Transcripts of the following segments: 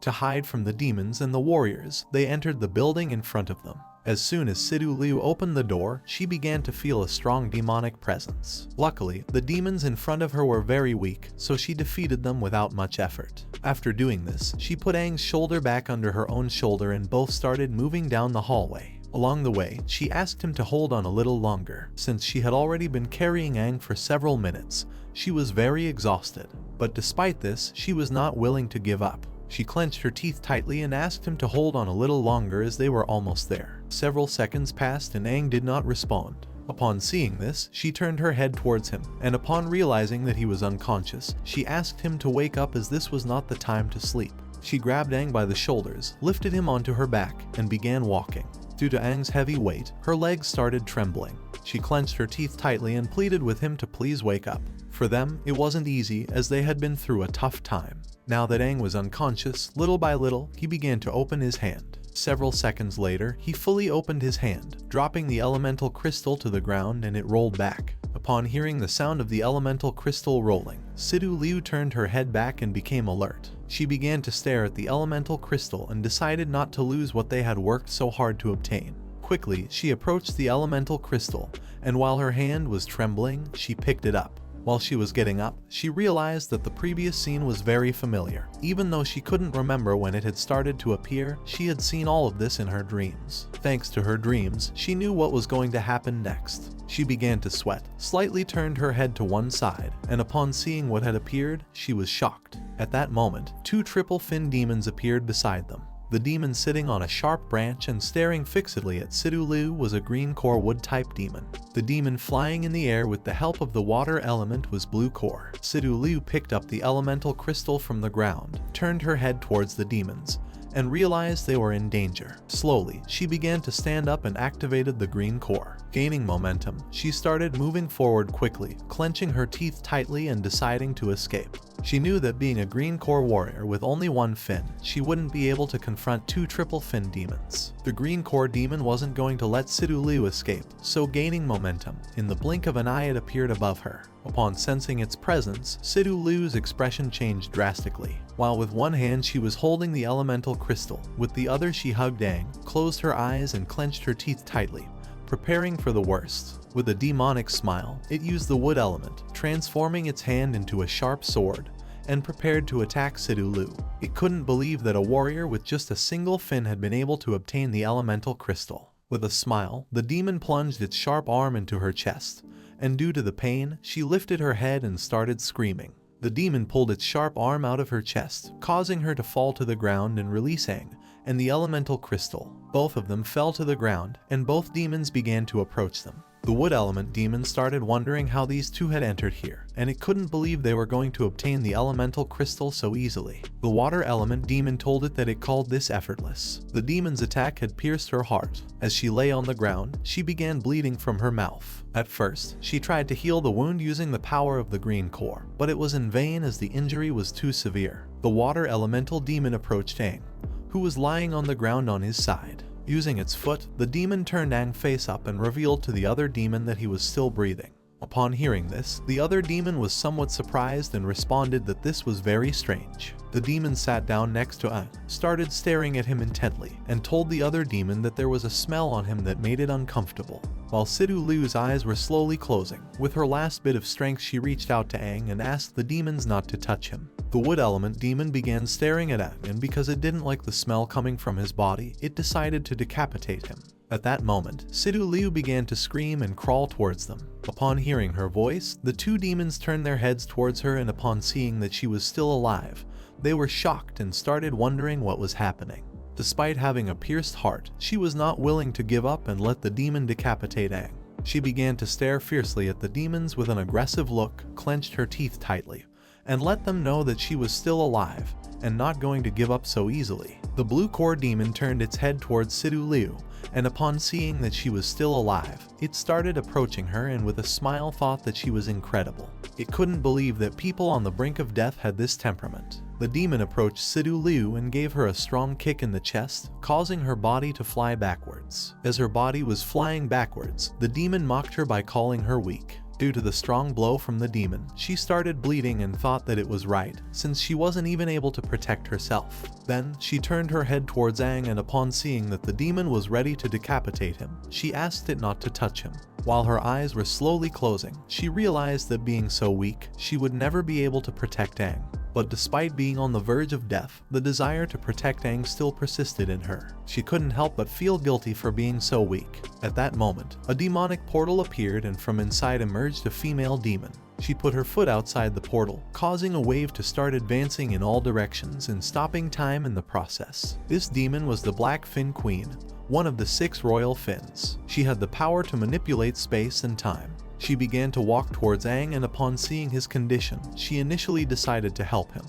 To hide from the demons and the warriors, they entered the building in front of them. As soon as Sidu Liu opened the door, she began to feel a strong demonic presence. Luckily, the demons in front of her were very weak, so she defeated them without much effort. After doing this, she put Aang's shoulder back under her own shoulder and both started moving down the hallway. Along the way, she asked him to hold on a little longer. Since she had already been carrying Aang for several minutes, she was very exhausted. But despite this, she was not willing to give up. She clenched her teeth tightly and asked him to hold on a little longer as they were almost there. Several seconds passed and Aang did not respond. Upon seeing this, she turned her head towards him, and upon realizing that he was unconscious, she asked him to wake up as this was not the time to sleep. She grabbed Aang by the shoulders, lifted him onto her back, and began walking. Due to Aang's heavy weight, her legs started trembling. She clenched her teeth tightly and pleaded with him to please wake up. For them, it wasn't easy as they had been through a tough time. Now that Aang was unconscious, little by little, he began to open his hand. Several seconds later, he fully opened his hand, dropping the elemental crystal to the ground, and it rolled back. Upon hearing the sound of the elemental crystal rolling, Sidu Liu turned her head back and became alert. She began to stare at the elemental crystal and decided not to lose what they had worked so hard to obtain. Quickly, she approached the elemental crystal, and while her hand was trembling, she picked it up. While she was getting up, she realized that the previous scene was very familiar. Even though she couldn't remember when it had started to appear, she had seen all of this in her dreams. Thanks to her dreams, she knew what was going to happen next. She began to sweat, slightly turned her head to one side, and upon seeing what had appeared, she was shocked. At that moment, two triple fin demons appeared beside them. The demon sitting on a sharp branch and staring fixedly at Sidu Liu was a green core wood-type demon. The demon flying in the air with the help of the water element was blue core. Sidu Liu picked up the elemental crystal from the ground, turned her head towards the demons, and realized they were in danger. Slowly, she began to stand up and activated the green core. Gaining momentum, she started moving forward quickly, clenching her teeth tightly and deciding to escape. She knew that being a green core warrior with only one fin, she wouldn't be able to confront two triple fin demons. The green core demon wasn't going to let Sidu Liu escape, so gaining momentum, in the blink of an eye it appeared above her. Upon sensing its presence, Sidu Liu's expression changed drastically. While with one hand she was holding the elemental crystal, with the other she hugged Aang, closed her eyes and clenched her teeth tightly, preparing for the worst. With a demonic smile, it used the wood element, transforming its hand into a sharp sword, and prepared to attack Sidu Liu. It couldn't believe that a warrior with just a single fin had been able to obtain the elemental crystal. With a smile, the demon plunged its sharp arm into her chest, and due to the pain, she lifted her head and started screaming. The demon pulled its sharp arm out of her chest, causing her to fall to the ground and release Aang and the elemental crystal. Both of them fell to the ground, and both demons began to approach them. The wood element demon started wondering how these two had entered here, and it couldn't believe they were going to obtain the elemental crystal so easily. The water element demon told it that it called this effortless. The demon's attack had pierced her heart. As she lay on the ground, she began bleeding from her mouth. At first, she tried to heal the wound using the power of the green core, but it was in vain as the injury was too severe. The water elemental demon approached Aang, who was lying on the ground on his side. Using its foot, the demon turned Aang face up and revealed to the other demon that he was still breathing. Upon hearing this, the other demon was somewhat surprised and responded that this was very strange. The demon sat down next to Aang, started staring at him intently, and told the other demon that there was a smell on him that made it uncomfortable. While Sidu Liu's eyes were slowly closing, with her last bit of strength she reached out to Aang and asked the demons not to touch him. The wood element demon began staring at Aang, and because it didn't like the smell coming from his body, it decided to decapitate him. At that moment, Sidu Liu began to scream and crawl towards them. Upon hearing her voice, the two demons turned their heads towards her, and upon seeing that she was still alive, they were shocked and started wondering what was happening. Despite having a pierced heart, she was not willing to give up and let the demon decapitate Aang. She began to stare fiercely at the demons with an aggressive look, clenched her teeth tightly, and let them know that she was still alive and not going to give up so easily. The blue core demon turned its head towards Sidu Liu, and upon seeing that she was still alive, it started approaching her and with a smile thought that she was incredible. It couldn't believe that people on the brink of death had this temperament. The demon approached Sidu Liu and gave her a strong kick in the chest, causing her body to fly backwards. As her body was flying backwards, the demon mocked her by calling her weak. Due to the strong blow from the demon, she started bleeding and thought that it was right, since she wasn't even able to protect herself. Then, she turned her head towards Aang, and upon seeing that the demon was ready to decapitate him, she asked it not to touch him. While her eyes were slowly closing, she realized that being so weak, she would never be able to protect Aang. But despite being on the verge of death, the desire to protect Aang still persisted in her. She couldn't help but feel guilty for being so weak. At that moment, a demonic portal appeared, and from inside emerged a female demon. She put her foot outside the portal, causing a wave to start advancing in all directions and stopping time in the process. This demon was the Black Fin Queen, one of the 6 royal fins. She had the power to manipulate space and time. She began to walk towards Aang, and upon seeing his condition, she initially decided to help him,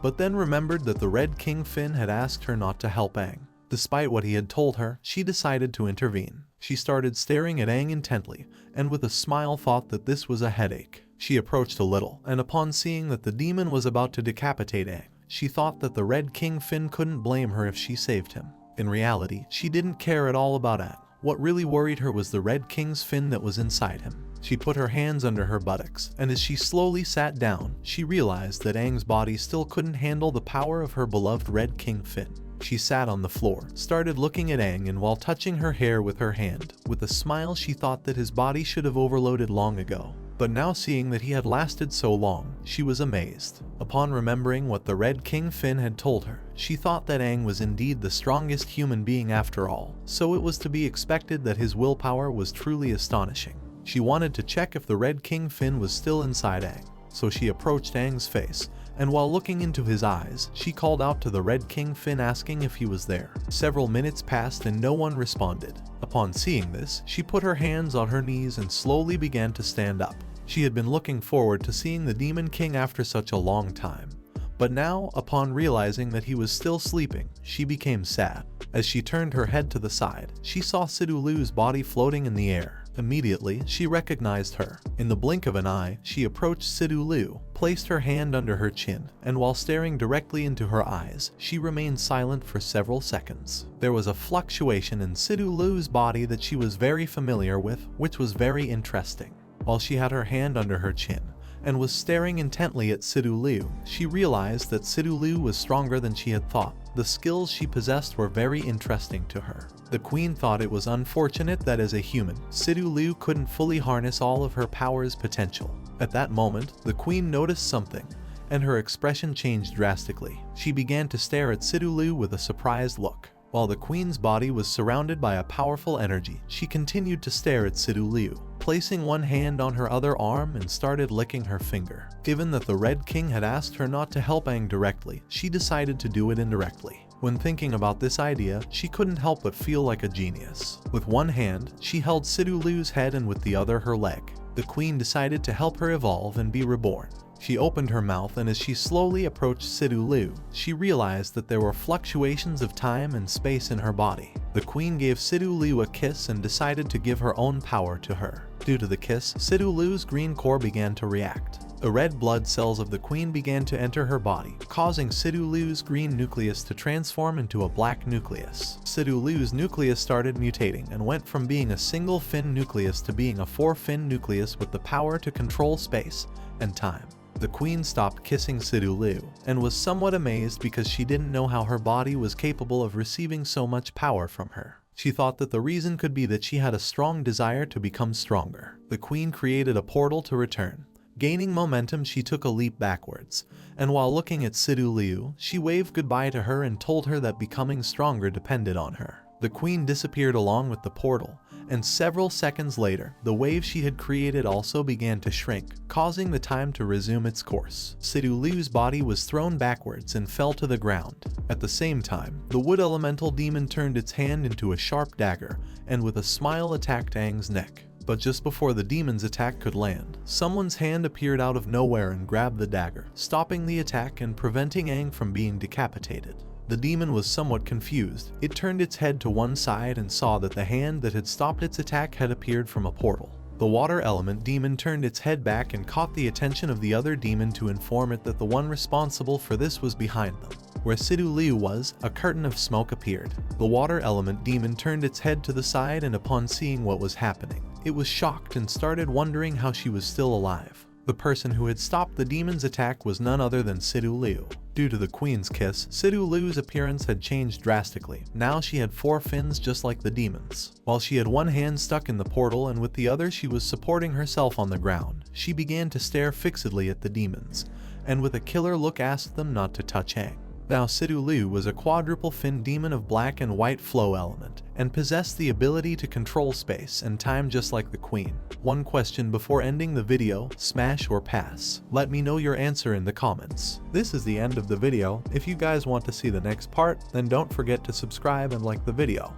but then remembered that the Red King Fin had asked her not to help Aang. Despite what he had told her, she decided to intervene. She started staring at Aang intently, and with a smile thought that this was a headache. She approached a little, and upon seeing that the demon was about to decapitate Aang, she thought that the Red King Fin couldn't blame her if she saved him. In reality, she didn't care at all about Aang. What really worried her was the Red King's fin that was inside him. She put her hands under her buttocks, and as she slowly sat down, she realized that Aang's body still couldn't handle the power of her beloved Red King Fin. She sat on the floor, started looking at Aang, and while touching her hair with her hand, with a smile she thought that his body should have overloaded long ago. But now seeing that he had lasted so long, she was amazed. Upon remembering what the Red King Fin had told her, she thought that Aang was indeed the strongest human being after all, so it was to be expected that his willpower was truly astonishing. She wanted to check if the Red King Fin was still inside Aang, so she approached Aang's face, and while looking into his eyes, she called out to the Red King Fin asking if he was there. Several minutes passed and no one responded. Upon seeing this, she put her hands on her knees and slowly began to stand up. She had been looking forward to seeing the Demon King after such a long time. But now, upon realizing that he was still sleeping, she became sad. As she turned her head to the side, she saw Sidu Lu's body floating in the air. Immediately, she recognized her. In the blink of an eye, she approached Sidu Lu, placed her hand under her chin, and while staring directly into her eyes, she remained silent for several seconds. There was a fluctuation in Sidu Lu's body that she was very familiar with, which was very interesting. While she had her hand under her chin, and was staring intently at Sidu Lu, she realized that Sidu Lu was stronger than she had thought. The skills she possessed were very interesting to her. The queen thought it was unfortunate that as a human, Sidu Lu couldn't fully harness all of her power's potential. At that moment, the queen noticed something, and her expression changed drastically. She began to stare at Sidu Lu with a surprised look. While the queen's body was surrounded by a powerful energy, she continued to stare at Sidu Lu, placing one hand on her other arm and started licking her finger. Given that the Red King had asked her not to help Aang directly, she decided to do it indirectly. When thinking about this idea, she couldn't help but feel like a genius. With one hand, she held Sidu Lu's head and with the other her leg. The queen decided to help her evolve and be reborn. She opened her mouth, and as she slowly approached Sidu Lu, she realized that there were fluctuations of time and space in her body. The queen gave Sidu Lu a kiss and decided to give her own power to her. Due to the kiss, Sidu Lu's green core began to react. The red blood cells of the queen began to enter her body, causing Sidu Lu's green nucleus to transform into a black nucleus. Sidu Lu's nucleus started mutating and went from being a single fin nucleus to being a 4-fin nucleus with the power to control space and time. The queen stopped kissing Sidu Lu, and was somewhat amazed because she didn't know how her body was capable of receiving so much power from her. She thought that the reason could be that she had a strong desire to become stronger. The queen created a portal to return. Gaining momentum, she took a leap backwards, and while looking at Sidu Lu, she waved goodbye to her and told her that becoming stronger depended on her. The queen disappeared along with the portal, and several seconds later, the wave she had created also began to shrink, causing the time to resume its course. Sidu Lu's body was thrown backwards and fell to the ground. At the same time, the wood elemental demon turned its hand into a sharp dagger, and with a smile attacked Aang's neck. But just before the demon's attack could land, someone's hand appeared out of nowhere and grabbed the dagger, stopping the attack and preventing Aang from being decapitated. The demon was somewhat confused. It turned its head to one side and saw that the hand that had stopped its attack had appeared from a portal. The water element demon turned its head back and caught the attention of the other demon to inform it that the one responsible for this was behind them. Where Sidu Lu was, a curtain of smoke appeared. The water element demon turned its head to the side, and upon seeing what was happening, It was shocked and started wondering how she was still alive. The person who had stopped the demon's attack was none other than Sidu Liu. Due to the queen's kiss, Sidu Liu's appearance had changed drastically. Now she had 4 fins just like the demons. While she had one hand stuck in the portal and with the other she was supporting herself on the ground, she began to stare fixedly at the demons, and with a killer look asked them not to touch Aang. Now Sidu Liu was a quadruple fin demon of black and white flow element, and possessed the ability to control space and time just like the queen. One question before ending the video: smash or pass? Let me know your answer in the comments. This is the end of the video. If you guys want to see the next part, then don't forget to subscribe and like the video.